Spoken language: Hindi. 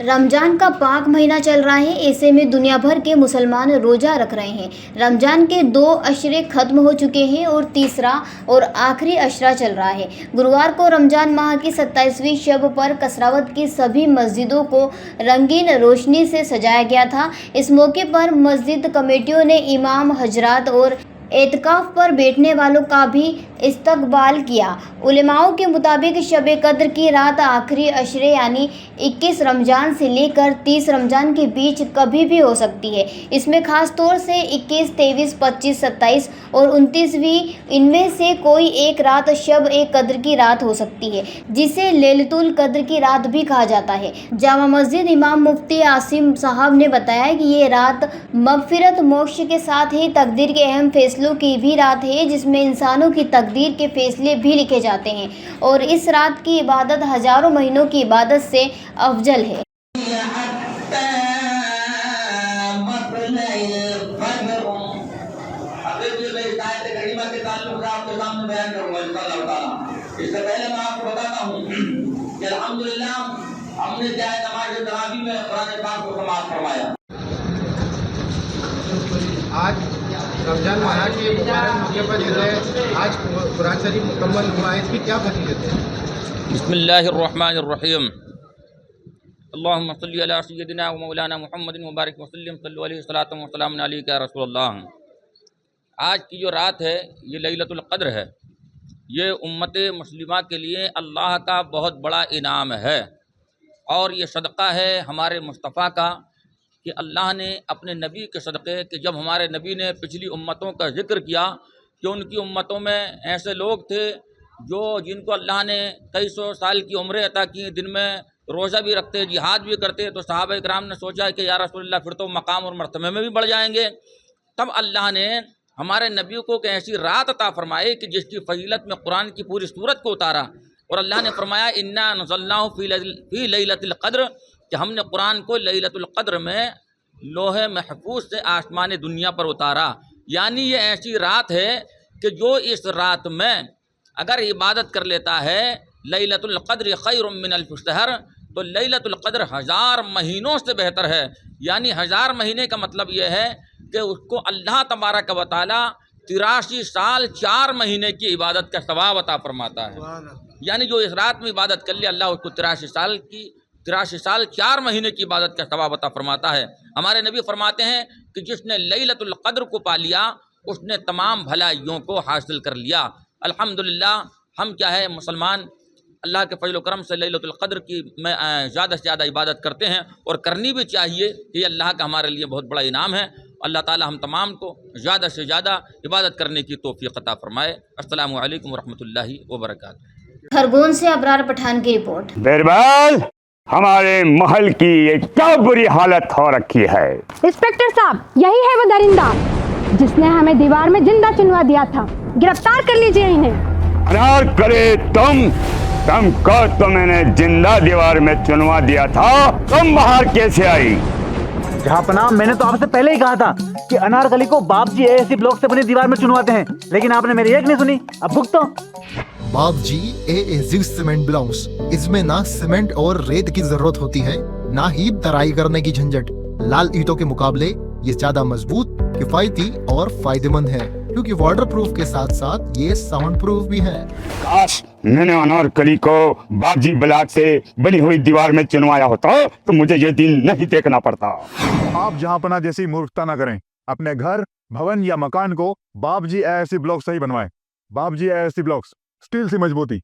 रमजान का पाक महीना चल रहा है। ऐसे में दुनिया भर के मुसलमान रोज़ा रख रहे हैं। रमजान के 2 अशरे ख़त्म हो चुके हैं और तीसरा और आखिरी अशरा चल रहा है। गुरुवार को रमजान माह की 27वीं शब पर कसरावत की सभी मस्जिदों को रंगीन रोशनी से सजाया गया था। इस मौके पर मस्जिद कमेटियों ने इमाम हजरात और एतकाफ़ पर बैठने वालों का भी इस्तकबाल किया। उलेमाओं के मुताबिक शब कद्र की रात आखिरी अशरे यानी 21 रमज़ान से लेकर 30 रमज़ान के बीच कभी भी हो सकती है। इसमें ख़ास तौर से 21, 23, 25, 27 और 29वीं इनमें से कोई एक रात शब कद्र की रात हो सकती है, जिसे लैलतुल कद्र की रात भी कहा जाता है। जामा मस्जिद इमाम मुफ्ती आसिम साहब ने बताया कि ये रात मगफिरत मोक्ष के साथ ही तकदीर के अहम फैसलों की भी रात है, जिसमें इंसानों की तकदीर के फैसले भी लिखे जाते हैं और इस रात की इबादत हज़ारों महीनों की इबादत से अफजल है। इससे पहले मैं आपको बताता हूँ कि अल्हम्दुलिल्लाह हमने जाए नमाज तरावी में कुरान पाक को समाप्त फरमाया। आज रमजान माह के मुबारक मौके पर जो है आज कुरान शरीफ मुकम्मल हुआ है, इसकी क्या फजीलत है? बिस्मिल्लाहिर्रहमानिर्रहीम। अल्लाहुम्मा सल्ली अला सय्यदिना व मौलाना मुहम्मदिन व बारिक वसल्लम सल्लल्लाहु अलैहि वसल्लम व सलामुन अलैका या रसूलल्लाह। आज की जो रात है ये लैलतुल क़द्र है। ये उम्मत मुस्लिमा के लिए अल्लाह का बहुत बड़ा इनाम है और ये सदक़ा है हमारे मुस्तफ़ा का कि अल्लाह ने अपने नबी के सदक़े कि जब हमारे नबी ने पिछली उम्मतों का ज़िक्र किया कि उनकी उम्मतों में ऐसे लोग थे जो जिनको अल्लाह ने कई सौ साल की उम्रें अता की, दिन में रोज़ा भी रखते, जिहाद भी करते, तो सहाबा इकराम ने सोचा कि या रसूलल्लाह फिर तो मकाम और मर्तबे में भी बढ़ जाएंगे। तब अल्लाह ने हमारे नबी को ऐसी रात अता फरमाई कि जिसकी फजीलत में कुरान की पूरी सूरत को उतारा और अल्लाह ने फरमाया इन्ना नज़लनाहु फ़ी लैलतिल क़द्र, कि हमने कुरान को लैलतुल क़द्र में लोहे महफूज से आसमान दुनिया पर उतारा। यानी ये ऐसी रात है कि जो इस रात में अगर इबादत कर लेता है, लैलतुल क़द्र खैरुम मिन अल्फ़ि शहर, तो लैलतुल क़द्र 1000 महीनों से बेहतर है। यानी 1000 महीने का मतलब ये है कि उसको अल्लाह तबारक व तआला 83 साल 4 महीने की इबादत का सवाब अता फरमाता है। यानी जो इस रात में इबादत कर ले, अल्लाह उसको 83 साल 4 महीने की इबादत का सवाब अता फरमाता है। हमारे नबी फरमाते हैं कि जिसने लैलतुल क़द्र को पा लिया उसने तमाम भलाइयों को हासिल कर लिया। अल्हम्दुलिल्लाह हम क्या है मुसलमान अल्लाह के फजल करम से लैलतुल क़द्र की में ज़्यादा से ज़्यादा इबादत करते हैं और करनी भी चाहिए कि अल्लाह का हमारे लिए बहुत बड़ा इनाम है। अल्लाह ताला हम तमाम को ज़्यादा से ज़्यादा इबादत करने की तौफ़ीक़ अता फरमाए। अस्सलामु अलैकुम वरहमतुल्लाहि वबरकातुहू। खरगोन से अबरार पठान की रिपोर्ट। बिरबल, हमारे महल की ये क्या बुरी हालत हो रखी है। इंस्पेक्टर साहब, यही है वो दरिंदा जिसने हमें दीवार में जिंदा चुनवा दिया था। गिरफ्तार कर लीजिए इन्हें। अनार करे तुमको तो मैंने जिंदा दीवार में चुनवा दिया था, तुम बाहर कैसे आई? जहांपनाह, मैंने तो आपसे पहले ही कहा था कि अनारकली को बाप जी ऐसी ब्लॉक से बनी दीवार में चुनवाते हैं, लेकिन आपने मेरी एक नहीं सुनी। अब भुगतो। बाप जी ए सीमेंट ब्लॉक्स, इसमें ना सीमेंट और रेत की जरूरत होती है, ना ही तराई करने की झंझट। लाल ईंटों के मुकाबले ये ज्यादा मजबूत, किफायती और फायदेमंद है, क्योंकि वाटर प्रूफ के साथ साथ ये साउंड प्रूफ भी है। काश मैंने अनारकली को बाबजी ब्लॉक से बनी हुई दीवार में चुनवाया होता तो मुझे ये दिन नहीं देखना पड़ता। आप जहांपना जैसी मूर्खता न करें। अपने घर, भवन या मकान को बाबजी ऐसी ब्लॉक से ही बनवाएं। बाबजी ऐसी ब्लॉक्स, स्टील से मजबूती,